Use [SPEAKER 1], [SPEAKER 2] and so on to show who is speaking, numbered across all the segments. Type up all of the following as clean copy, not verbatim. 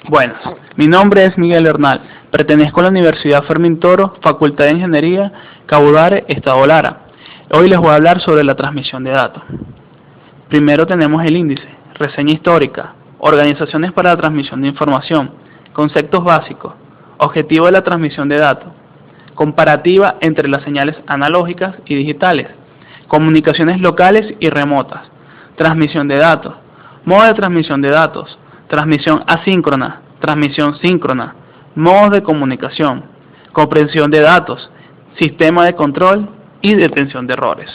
[SPEAKER 1] Buenas, mi nombre es Miguel Hernal, pertenezco a la Universidad Fermín Toro, Facultad de Ingeniería, Cabudare, Estado Lara. Hoy les voy a hablar sobre la transmisión de datos. Primero tenemos el índice, reseña histórica, organizaciones para la transmisión de información, conceptos básicos, objetivo de la transmisión de datos, comparativa entre las señales analógicas y digitales, comunicaciones locales y remotas, transmisión de datos, modo de transmisión de datos, transmisión asíncrona, transmisión síncrona, modos de comunicación, comprensión de datos, sistema de control y detención de errores.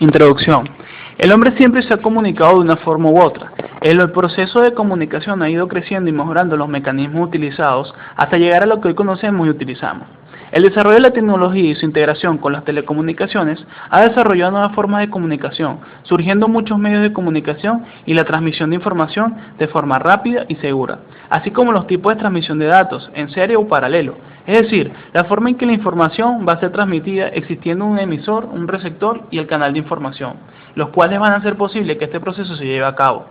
[SPEAKER 1] Introducción. El hombre siempre se ha comunicado de una forma u otra. El proceso de comunicación ha ido creciendo y mejorando los mecanismos utilizados hasta llegar a lo que hoy conocemos y utilizamos. El desarrollo de la tecnología y su integración con las telecomunicaciones ha desarrollado nuevas formas de comunicación, surgiendo muchos medios de comunicación y la transmisión de información de forma rápida y segura, así como los tipos de transmisión de datos, en serie o paralelo, es decir, la forma en que la información va a ser transmitida existiendo un emisor, un receptor y el canal de información, los cuales van a hacer posible que este proceso se lleve a cabo.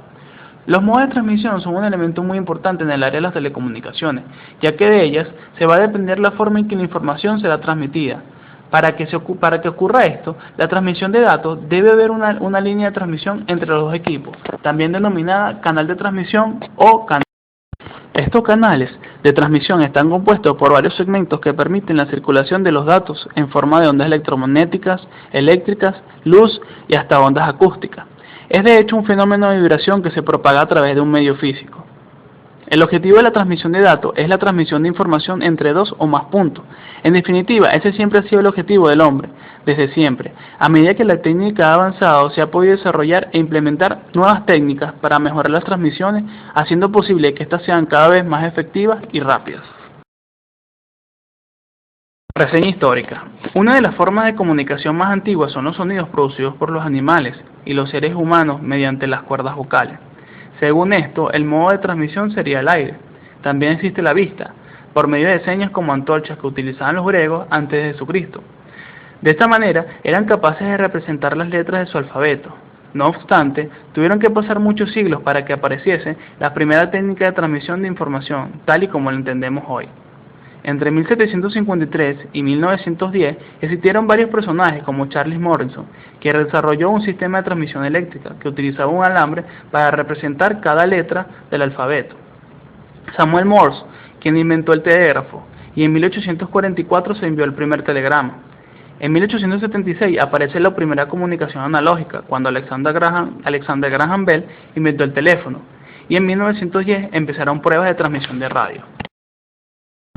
[SPEAKER 1] Los modos de transmisión son un elemento muy importante en el área de las telecomunicaciones, ya que de ellas se va a depender la forma en que la información será transmitida. Para que ocurra esto, la transmisión de datos debe haber una línea de transmisión entre los dos equipos, también denominada canal de transmisión o canal. Estos canales de transmisión están compuestos por varios segmentos que permiten la circulación de los datos en forma de ondas electromagnéticas, eléctricas, luz y hasta ondas acústicas. Es de hecho un fenómeno de vibración que se propaga a través de un medio físico. El objetivo de la transmisión de datos es la transmisión de información entre dos o más puntos. En definitiva, ese siempre ha sido el objetivo del hombre, desde siempre. A medida que la técnica ha avanzado, se ha podido desarrollar e implementar nuevas técnicas para mejorar las transmisiones, haciendo posible que éstas sean cada vez más efectivas y rápidas. Reseña histórica. Una de las formas de comunicación más antiguas son los sonidos producidos por los animales y los seres humanos mediante las cuerdas vocales. Según esto, el modo de transmisión sería el aire. También existe la vista, por medio de señas como antorchas que utilizaban los griegos antes de Jesucristo. De esta manera, eran capaces de representar las letras de su alfabeto. No obstante, tuvieron que pasar muchos siglos para que apareciese la primera técnica de transmisión de información, tal y como la entendemos hoy. Entre 1753 y 1910 existieron varios personajes como Charles Morrison, que desarrolló un sistema de transmisión eléctrica que utilizaba un alambre para representar cada letra del alfabeto. Samuel Morse, quien inventó el telégrafo, y en 1844 se envió el primer telegrama. En 1876 aparece la primera comunicación analógica, cuando Alexander Graham Bell inventó el teléfono, y en 1910 empezaron pruebas de transmisión de radio.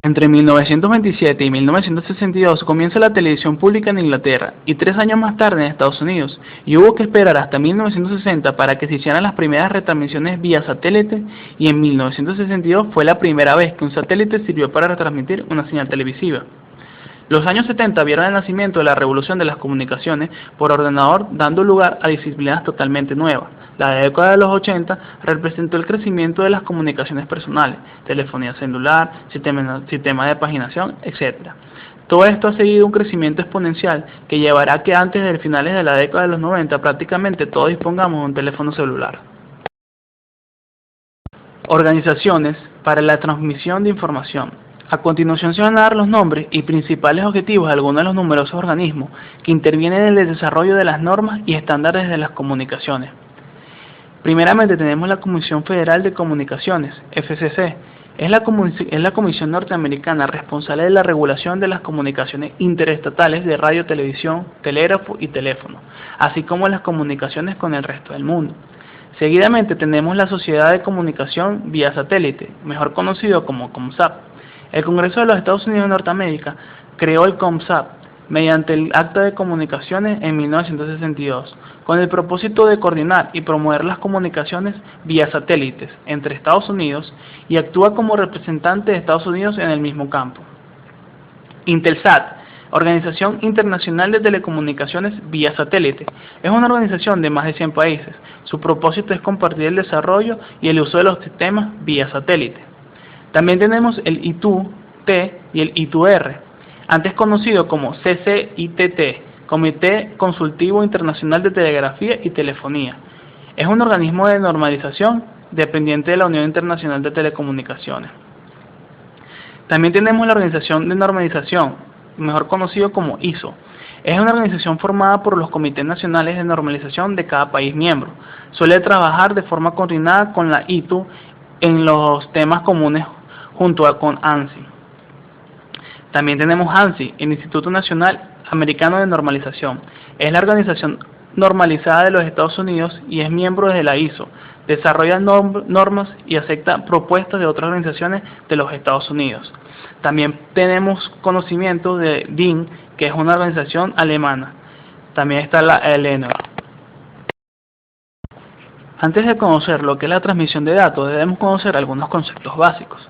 [SPEAKER 1] Entre 1927 y 1962 comienza la televisión pública en Inglaterra y 3 años más tarde en Estados Unidos, y hubo que esperar hasta 1960 para que se hicieran las primeras retransmisiones vía satélite, y en 1962 fue la primera vez que un satélite sirvió para retransmitir una señal televisiva. Los años 70 vieron el nacimiento de la revolución de las comunicaciones por ordenador, dando lugar a disciplinas totalmente nuevas. La década de los 80 representó el crecimiento de las comunicaciones personales, telefonía celular, sistema de paginación, etc. Todo esto ha seguido un crecimiento exponencial que llevará a que antes de finales de la década de los 90 prácticamente todos dispongamos de un teléfono celular. Organizaciones para la transmisión de información. A continuación se van a dar los nombres y principales objetivos de algunos de los numerosos organismos que intervienen en el desarrollo de las normas y estándares de las comunicaciones. Primeramente tenemos la Comisión Federal de Comunicaciones, FCC. Es la comisión norteamericana responsable de la regulación de las comunicaciones interestatales de radio, televisión, telégrafo y teléfono, así como las comunicaciones con el resto del mundo. Seguidamente tenemos la Sociedad de Comunicación vía Satélite, mejor conocido como COMSAT. El Congreso de los Estados Unidos de Norteamérica creó el COMSAT mediante el Acta de Comunicaciones en 1962, con el propósito de coordinar y promover las comunicaciones vía satélites entre Estados Unidos, y actúa como representante de Estados Unidos en el mismo campo. Intelsat, Organización Internacional de Telecomunicaciones vía Satélite, es una organización de más de 100 países. Su propósito es compartir el desarrollo y el uso de los sistemas vía satélite. También tenemos el I2T y el I2R, antes conocido como CCITT, Comité Consultivo Internacional de Telegrafía y Telefonía. Es un organismo de normalización dependiente de la Unión Internacional de Telecomunicaciones. También tenemos la Organización de Normalización, mejor conocido como ISO. Es una organización formada por los comités nacionales de normalización de cada país miembro. Suele trabajar de forma coordinada con la ITU en los temas comunes junto con ANSI. También tenemos ANSI, el Instituto Nacional Americano de Normalización. Es la organización normalizada de los Estados Unidos y es miembro de la ISO. Desarrolla normas y acepta propuestas de otras organizaciones de los Estados Unidos. También tenemos conocimiento de DIN, que es una organización alemana. También está la ELENOR. Antes de conocer lo que es la transmisión de datos, debemos conocer algunos conceptos básicos.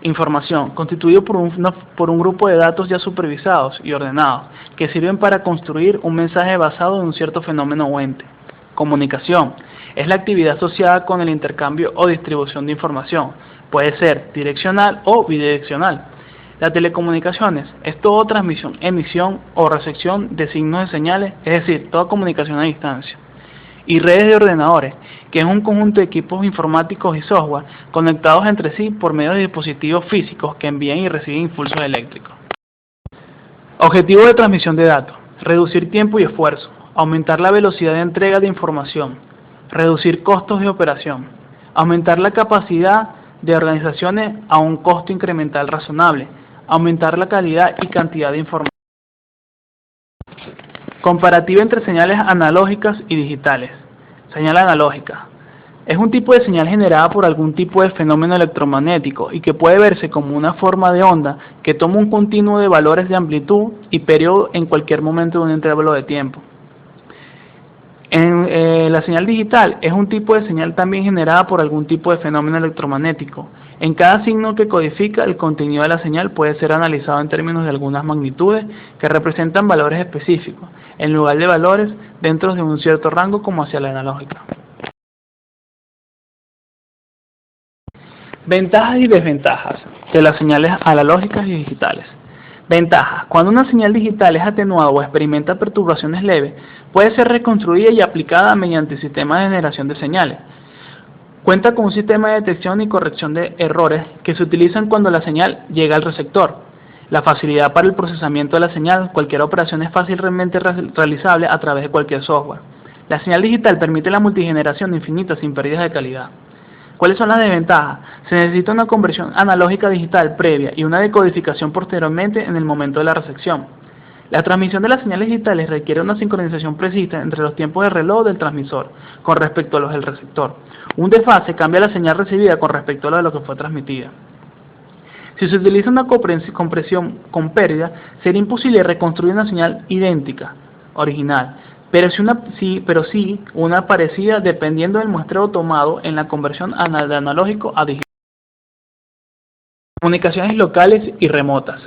[SPEAKER 1] Información, constituido por un grupo de datos ya supervisados y ordenados, que sirven para construir un mensaje basado en un cierto fenómeno o ente. Comunicación, es la actividad asociada con el intercambio o distribución de información. Puede ser direccional o bidireccional. Las telecomunicaciones es toda transmisión, emisión o recepción de signos de señales, es decir, toda comunicación a distancia. Y redes de ordenadores, que es un conjunto de equipos informáticos y software conectados entre sí por medio de dispositivos físicos que envían y reciben impulsos eléctricos. Objetivo de transmisión de datos: reducir tiempo y esfuerzo, aumentar la velocidad de entrega de información, reducir costos de operación, aumentar la capacidad de organizaciones a un costo incremental razonable, aumentar la calidad y cantidad de información. Comparativa entre señales analógicas y digitales. Señal analógica. Es un tipo de señal generada por algún tipo de fenómeno electromagnético y que puede verse como una forma de onda que toma un continuo de valores de amplitud y periodo en cualquier momento de un intervalo de tiempo. La señal digital es un tipo de señal también generada por algún tipo de fenómeno electromagnético. En cada signo que codifica, el contenido de la señal puede ser analizado en términos de algunas magnitudes que representan valores específicos, en lugar de valores dentro de un cierto rango como hacia la analógica. Ventajas y desventajas de las señales analógicas y digitales. Ventajas: cuando una señal digital es atenuada o experimenta perturbaciones leves, puede ser reconstruida y aplicada mediante sistemas de generación de señales. Cuenta con un sistema de detección y corrección de errores que se utilizan cuando la señal llega al receptor. La facilidad para el procesamiento de la señal: cualquier operación es fácilmente realizable a través de cualquier software. La señal digital permite la multigeneración infinita sin pérdidas de calidad. ¿Cuáles son las desventajas? Se necesita una conversión analógica a digital previa y una decodificación posteriormente en el momento de la recepción. La transmisión de las señales digitales requiere una sincronización precisa entre los tiempos de reloj del transmisor con respecto a los del receptor. Un desfase cambia la señal recibida con respecto a lo que fue transmitida. Si se utiliza una compresión con pérdida, sería imposible reconstruir una señal idéntica, original, pero sí una parecida dependiendo del muestreo tomado en la conversión de analógico a digital. Comunicaciones locales y remotas.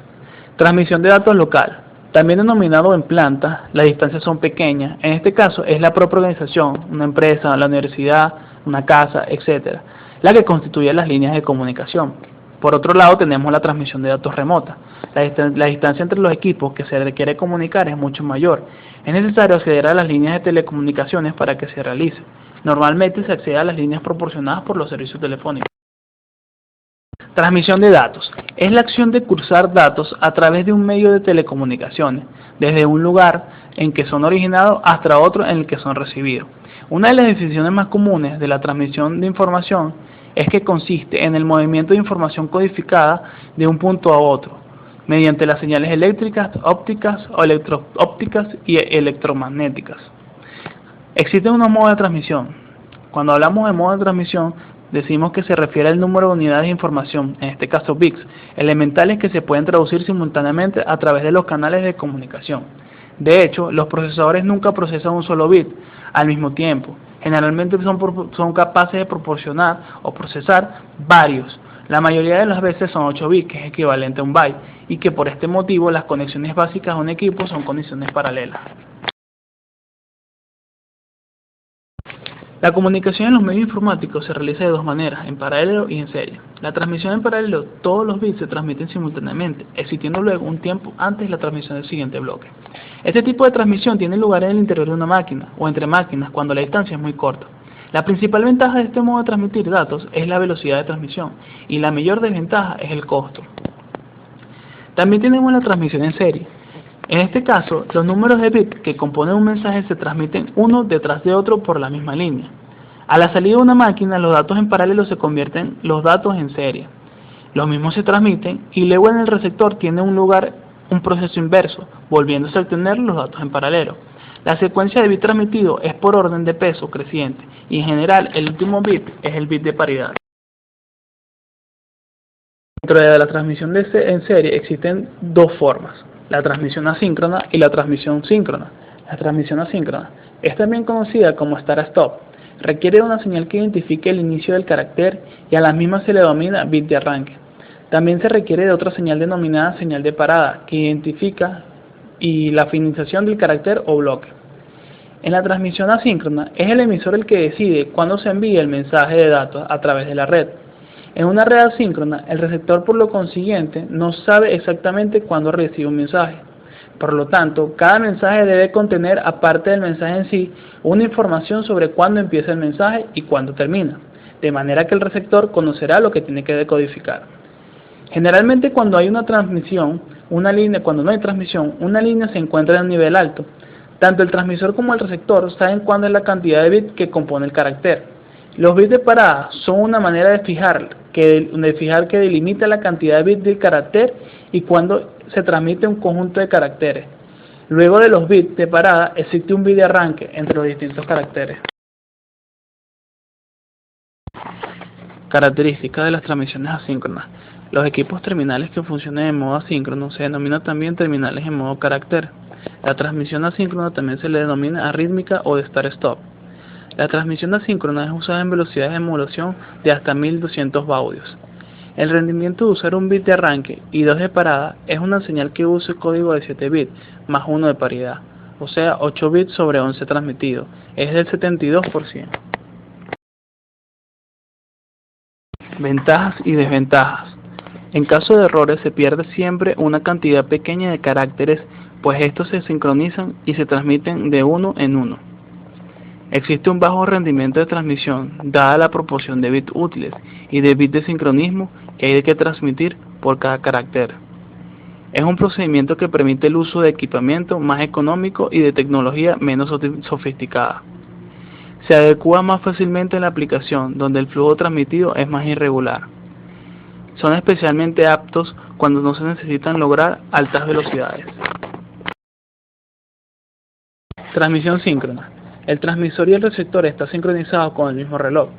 [SPEAKER 1] Transmisión de datos local. También denominado en planta, las distancias son pequeñas. En este caso es la propia organización, una empresa, la universidad, una casa, etc., la que constituye las líneas de comunicación. Por otro lado, tenemos la transmisión de datos remota. La distancia entre los equipos que se requiere comunicar es mucho mayor. Es necesario acceder a las líneas de telecomunicaciones para que se realice. Normalmente se accede a las líneas proporcionadas por los servicios telefónicos. Transmisión de datos. Es la acción de cruzar datos a través de un medio de telecomunicaciones, desde un lugar en que son originados hasta otro en el que son recibidos. Una de las definiciones más comunes de la transmisión de información es que consiste en el movimiento de información codificada de un punto a otro, mediante las señales eléctricas, ópticas o electro-ópticas y electromagnéticas. Existen unos modos de transmisión. Cuando hablamos de modo de transmisión, decimos que se refiere al número de unidades de información, en este caso bits, elementales que se pueden traducir simultáneamente a través de los canales de comunicación. De hecho, los procesadores nunca procesan un solo bit al mismo tiempo. Generalmente son capaces de proporcionar o procesar varios. La mayoría de las veces son 8 bits, que es equivalente a un byte, y que por este motivo las conexiones básicas de un equipo son conexiones paralelas. La comunicación en los medios informáticos se realiza de dos maneras, en paralelo y en serie. La transmisión en paralelo: todos los bits se transmiten simultáneamente, existiendo luego un tiempo antes de la transmisión del siguiente bloque. Este tipo de transmisión tiene lugar en el interior de una máquina o entre máquinas cuando la distancia es muy corta. La principal ventaja de este modo de transmitir datos es la velocidad de transmisión y la mayor desventaja es el costo. También tenemos la transmisión en serie. En este caso, los números de bits que componen un mensaje se transmiten uno detrás de otro por la misma línea. A la salida de una máquina, los datos en paralelo se convierten los datos en serie. Los mismos se transmiten y luego en el receptor tiene lugar un proceso inverso, volviéndose a obtener los datos en paralelo. La secuencia de bits transmitido es por orden de peso creciente y en general el último bit es el bit de paridad. Dentro de la transmisión en serie existen dos formas, la transmisión asíncrona y la transmisión síncrona. La transmisión asíncrona es también conocida como start-stop. Requiere una señal que identifique el inicio del carácter y a la misma se le denomina bit de arranque. También se requiere de otra señal denominada señal de parada que identifica y la finalización del carácter o bloque. En la transmisión asíncrona es el emisor el que decide cuándo se envía el mensaje de datos a través de la red. En una red asíncrona, el receptor por lo consiguiente no sabe exactamente cuándo recibe un mensaje. Por lo tanto, cada mensaje debe contener, aparte del mensaje en sí, una información sobre cuándo empieza el mensaje y cuándo termina, de manera que el receptor conocerá lo que tiene que decodificar. Generalmente cuando hay transmisión, una línea se encuentra en un nivel alto. Tanto el transmisor como el receptor saben cuándo es la cantidad de bits que compone el carácter. Los bits de parada son una manera de fijar que delimita la cantidad de bits del carácter y cuando se transmite un conjunto de caracteres. Luego de los bits de parada existe un bit de arranque entre los distintos caracteres. Características de las transmisiones asíncronas. Los equipos terminales que funcionan en modo asíncrono se denominan también terminales en modo carácter. La transmisión asíncrona también se le denomina arrítmica o de start-stop. La transmisión asíncrona es usada en velocidades de modulación de hasta 1200 baudios. El rendimiento de usar un bit de arranque y 2 de parada es una señal que usa el código de 7 bits más 1 de paridad, o sea 8 bits sobre 11 transmitido, es del 72%. Ventajas y desventajas. En caso de errores se pierde siempre una cantidad pequeña de caracteres, pues estos se sincronizan y se transmiten de uno en uno. Existe un bajo rendimiento de transmisión, dada la proporción de bits útiles y de bits de sincronismo que hay que transmitir por cada carácter. Es un procedimiento que permite el uso de equipamiento más económico y de tecnología menos sofisticada. Se adecua más fácilmente en la aplicación, donde el flujo transmitido es más irregular. Son especialmente aptos cuando no se necesitan lograr altas velocidades. Transmisión síncrona. El transmisor y el receptor están sincronizados con el mismo reloj.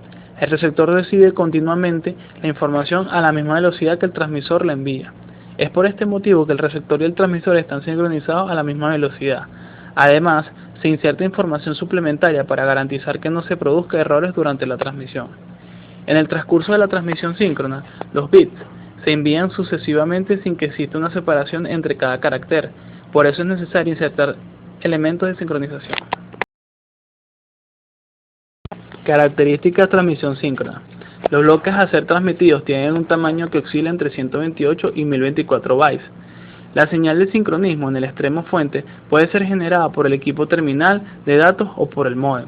[SPEAKER 1] El receptor recibe continuamente la información a la misma velocidad que el transmisor la envía. Es por este motivo que el receptor y el transmisor están sincronizados a la misma velocidad. Además, se inserta información suplementaria para garantizar que no se produzcan errores durante la transmisión. En el transcurso de la transmisión síncrona, los bits se envían sucesivamente sin que exista una separación entre cada carácter. Por eso es necesario insertar elementos de sincronización. Características de transmisión síncrona. Los bloques a ser transmitidos tienen un tamaño que oscila entre 128 y 1024 bytes. La señal de sincronismo en el extremo fuente puede ser generada por el equipo terminal de datos o por el módem.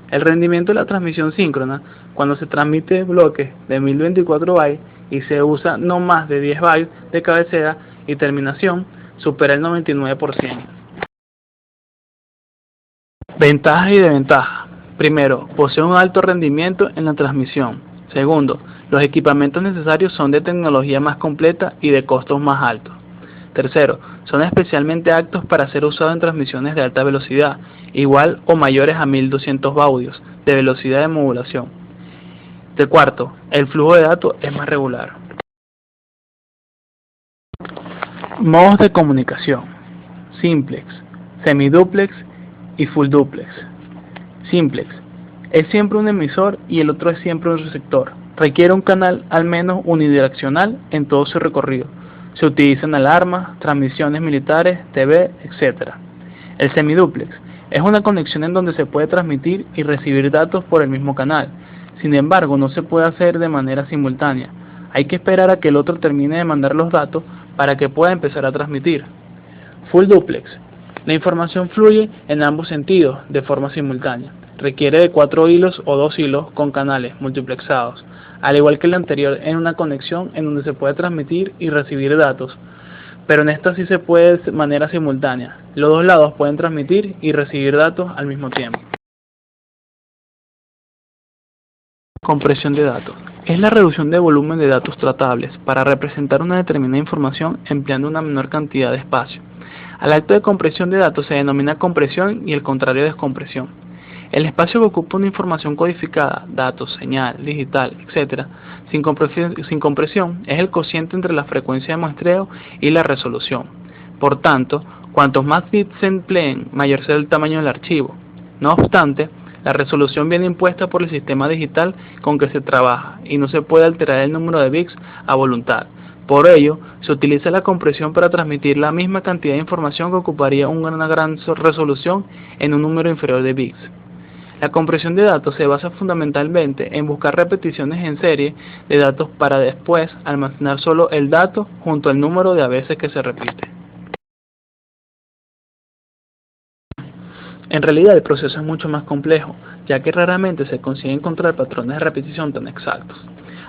[SPEAKER 1] El rendimiento de la transmisión síncrona, cuando se transmite bloques de 1024 bytes y se usa no más de 10 bytes de cabecera y terminación, supera el 99%. Ventajas y desventajas. Primero, posee un alto rendimiento en la transmisión. Segundo, los equipamientos necesarios son de tecnología más completa y de costos más altos. Tercero, son especialmente aptos para ser usados en transmisiones de alta velocidad, igual o mayores a 1200 baudios de velocidad de modulación. De cuarto, el flujo de datos es más regular. Modos de comunicación: simplex, semiduplex y full duplex. Simplex es siempre un emisor y el otro es siempre un receptor. Requiere un canal al menos unidireccional en todo su recorrido. Se utilizan alarmas, transmisiones militares, TV, etc. El semiduplex es una conexión en donde se puede transmitir y recibir datos por el mismo canal. Sin embargo, no se puede hacer de manera simultánea. Hay que esperar a que el otro termine de mandar los datos para que pueda empezar a transmitir. Full duplex. La información fluye en ambos sentidos de forma simultánea. Requiere de 4 hilos o 2 hilos con canales multiplexados, al igual que el anterior en una conexión en donde se puede transmitir y recibir datos, pero en esta sí se puede de manera simultánea. Los dos lados pueden transmitir y recibir datos al mismo tiempo. Compresión de datos. Es la reducción de volumen de datos tratables para representar una determinada información empleando una menor cantidad de espacio. Al acto de compresión de datos se denomina compresión y el contrario descompresión. El espacio que ocupa una información codificada, datos, señal, digital, etc., sin compresión, es el cociente entre la frecuencia de muestreo y la resolución. Por tanto, cuantos más bits se empleen, mayor será el tamaño del archivo. No obstante, la resolución viene impuesta por el sistema digital con que se trabaja y no se puede alterar el número de bits a voluntad. Por ello, se utiliza la compresión para transmitir la misma cantidad de información que ocuparía una gran resolución en un número inferior de bits. La compresión de datos se basa fundamentalmente en buscar repeticiones en serie de datos para después almacenar solo el dato junto al número de veces que se repite. En realidad el proceso es mucho más complejo, ya que raramente se consigue encontrar patrones de repetición tan exactos.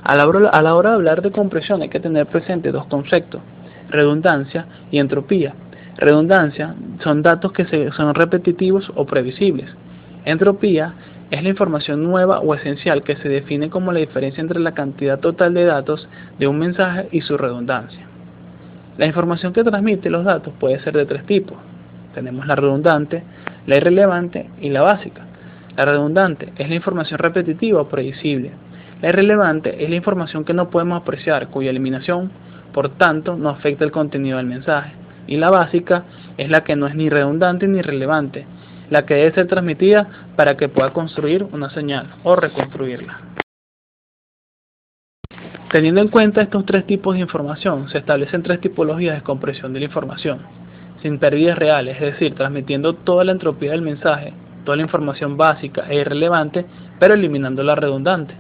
[SPEAKER 1] A la hora de hablar de compresión hay que tener presente dos conceptos: redundancia y entropía. Redundancia son datos que son repetitivos o previsibles. Entropía es la información nueva o esencial que se define como la diferencia entre la cantidad total de datos de un mensaje y su redundancia. La información que transmite los datos puede ser de tres tipos. Tenemos la redundante, la irrelevante y la básica. La redundante es la información repetitiva o previsible. La irrelevante es la información que no podemos apreciar, cuya eliminación, por tanto, no afecta el contenido del mensaje. Y la básica es la que no es ni redundante ni irrelevante, la que debe ser transmitida para que pueda construir una señal o reconstruirla. Teniendo en cuenta estos tres tipos de información, se establecen tres tipologías de compresión de la información: sin pérdidas reales, es decir, transmitiendo toda la entropía del mensaje, toda la información básica e irrelevante, pero eliminando la redundante.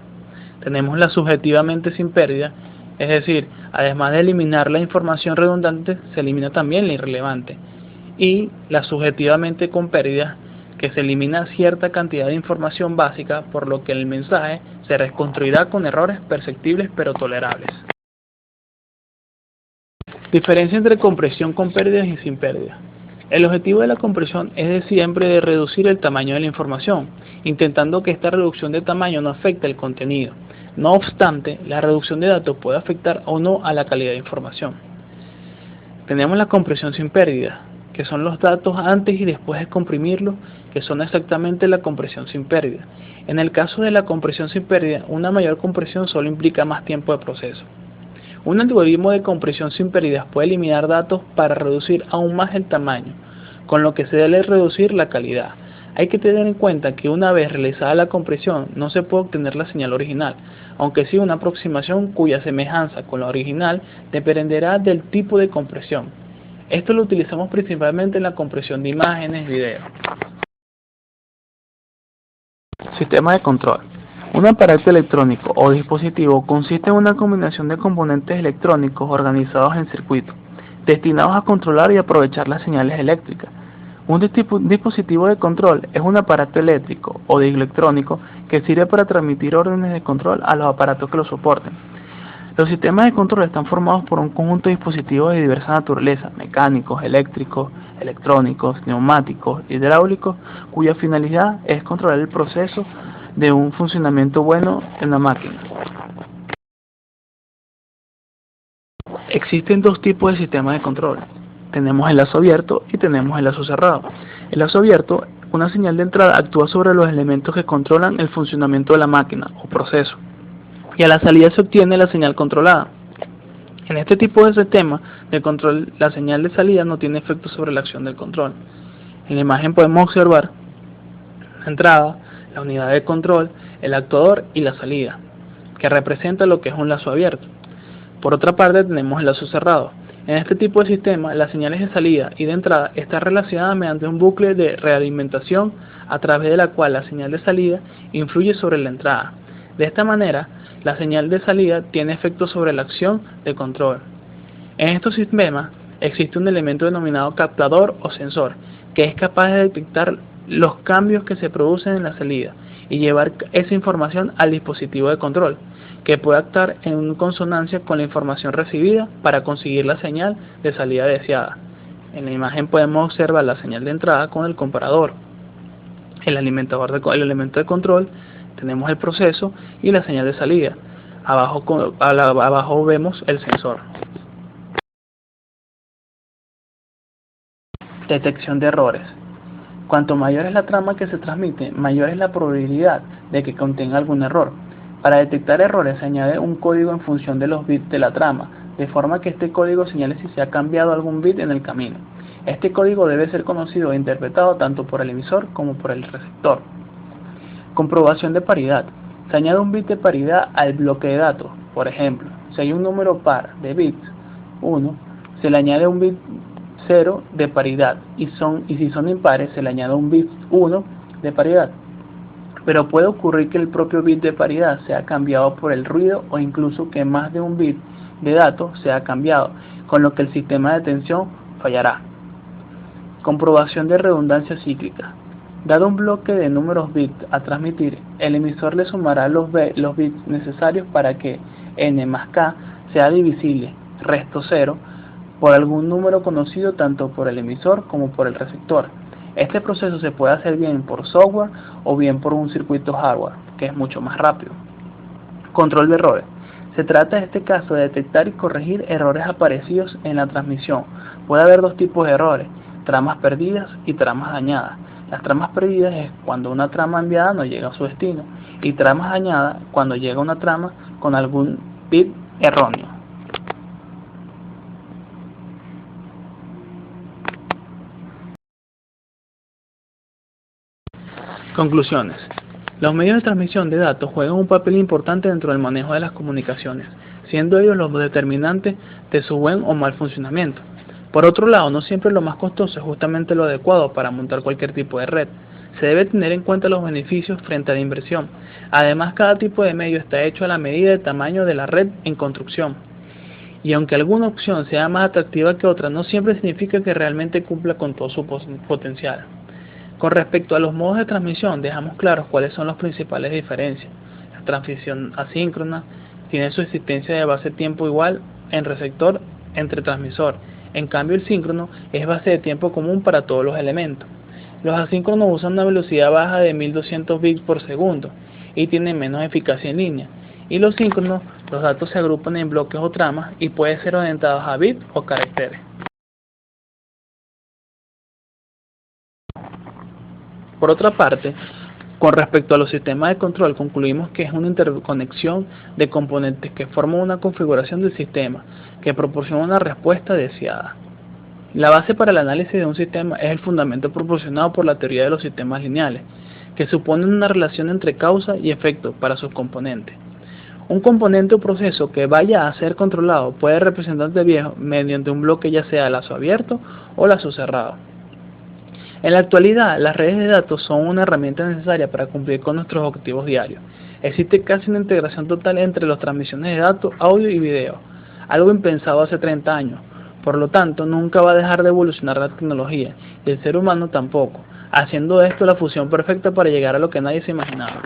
[SPEAKER 1] Tenemos la subjetivamente sin pérdida, es decir, además de eliminar la información redundante, se elimina también la irrelevante. Y la subjetivamente con pérdida, que se elimina cierta cantidad de información básica, por lo que el mensaje se reconstruirá con errores perceptibles pero tolerables. Diferencia entre compresión con pérdidas y sin pérdida. El objetivo de la compresión es de siempre de reducir el tamaño de la información, intentando que esta reducción de tamaño no afecte el contenido. No obstante, la reducción de datos puede afectar o no a la calidad de información. Tenemos la compresión sin pérdida, que son los datos antes y después de comprimirlos, que son exactamente la compresión sin pérdida. En el caso de la compresión sin pérdida, una mayor compresión solo implica más tiempo de proceso. Un algoritmo de compresión sin pérdidas puede eliminar datos para reducir aún más el tamaño, con lo que se debe reducir la calidad. Hay que tener en cuenta que una vez realizada la compresión no se puede obtener la señal original, aunque sí una aproximación cuya semejanza con la original dependerá del tipo de compresión. Esto lo utilizamos principalmente en la compresión de imágenes y videos. Sistema de control. Un aparato electrónico o dispositivo consiste en una combinación de componentes electrónicos organizados en circuitos, destinados a controlar y aprovechar las señales eléctricas. Un dispositivo de control es un aparato eléctrico o electrónico que sirve para transmitir órdenes de control a los aparatos que lo soporten. Los sistemas de control están formados por un conjunto de dispositivos de diversa naturaleza: mecánicos, eléctricos, electrónicos, neumáticos, hidráulicos, cuya finalidad es controlar el proceso de un funcionamiento bueno en la máquina. Existen dos tipos de sistemas de control. Tenemos el lazo abierto y tenemos el lazo cerrado. El lazo abierto, una señal de entrada, actúa sobre los elementos que controlan el funcionamiento de la máquina o proceso, y a la salida se obtiene la señal controlada. En este tipo de sistema de control, la señal de salida no tiene efecto sobre la acción del control. En la imagen podemos observar la entrada, la unidad de control, el actuador y la salida, que representa lo que es un lazo abierto. Por otra parte, tenemos el lazo cerrado. En este tipo de sistema, las señales de salida y de entrada están relacionadas mediante un bucle de realimentación a través de la cual la señal de salida influye sobre la entrada. De esta manera, la señal de salida tiene efecto sobre la acción de control. En estos sistemas existe un elemento denominado captador o sensor, que es capaz de detectar los cambios que se producen en la salida y llevar esa información al dispositivo de control, que puede actuar en consonancia con la información recibida para conseguir la señal de salida deseada. En la imagen podemos observar la señal de entrada con el comparador, el elemento de control, tenemos el proceso y la señal de salida. Abajo vemos el sensor. Detección de errores. Cuanto mayor es la trama que se transmite, mayor es la probabilidad de que contenga algún error. Para detectar errores se añade un código en función de los bits de la trama, de forma que este código señale si se ha cambiado algún bit en el camino. Este código debe ser conocido e interpretado tanto por el emisor como por el receptor. Comprobación de paridad. Se añade un bit de paridad al bloque de datos. Por ejemplo, si hay un número par de bits, 1, se le añade un bit 0 de paridad y si son impares se le añade un bit 1 de paridad. Pero puede ocurrir que el propio bit de paridad sea cambiado por el ruido o incluso que más de un bit de datos sea cambiado, con lo que el sistema de atención fallará. Comprobación de redundancia cíclica. Dado un bloque de números bits a transmitir, el emisor le sumará los bits necesarios para que n más k sea divisible, resto 0, por algún número conocido tanto por el emisor como por el receptor. Este proceso se puede hacer bien por software o bien por un circuito hardware, que es mucho más rápido. Control de errores. Se trata en este caso de detectar y corregir errores aparecidos en la transmisión. Puede haber dos tipos de errores: tramas perdidas y tramas dañadas. Las tramas perdidas es cuando una trama enviada no llega a su destino, y tramas dañadas cuando llega una trama con algún bit erróneo. Conclusiones. Los medios de transmisión de datos juegan un papel importante dentro del manejo de las comunicaciones, siendo ellos los determinantes de su buen o mal funcionamiento. Por otro lado, no siempre lo más costoso es justamente lo adecuado para montar cualquier tipo de red. Se debe tener en cuenta los beneficios frente a la inversión. Además, cada tipo de medio está hecho a la medida del tamaño de la red en construcción. Y aunque alguna opción sea más atractiva que otra, no siempre significa que realmente cumpla con todo su potencial. Con respecto a los modos de transmisión, dejamos claros cuáles son las principales diferencias. La transmisión asíncrona tiene su existencia de base de tiempo igual en receptor entre transmisor. En cambio, el síncrono es base de tiempo común para todos los elementos. Los asíncronos usan una velocidad baja de 1200 bits por segundo y tienen menos eficacia en línea. Y los síncronos, los datos se agrupan en bloques o tramas y pueden ser orientados a bits o caracteres. Por otra parte, con respecto a los sistemas de control, concluimos que es una interconexión de componentes que forman una configuración del sistema que proporciona una respuesta deseada. La base para el análisis de un sistema es el fundamento proporcionado por la teoría de los sistemas lineales, que suponen una relación entre causa y efecto para sus componentes. Un componente o proceso que vaya a ser controlado puede representarse bien mediante un bloque ya sea lazo abierto o lazo cerrado. En la actualidad, las redes de datos son una herramienta necesaria para cumplir con nuestros objetivos diarios. Existe casi una integración total entre las transmisiones de datos, audio y video, algo impensado hace 30 años. Por lo tanto, nunca va a dejar de evolucionar la tecnología, y el ser humano tampoco, haciendo esto la fusión perfecta para llegar a lo que nadie se imaginaba.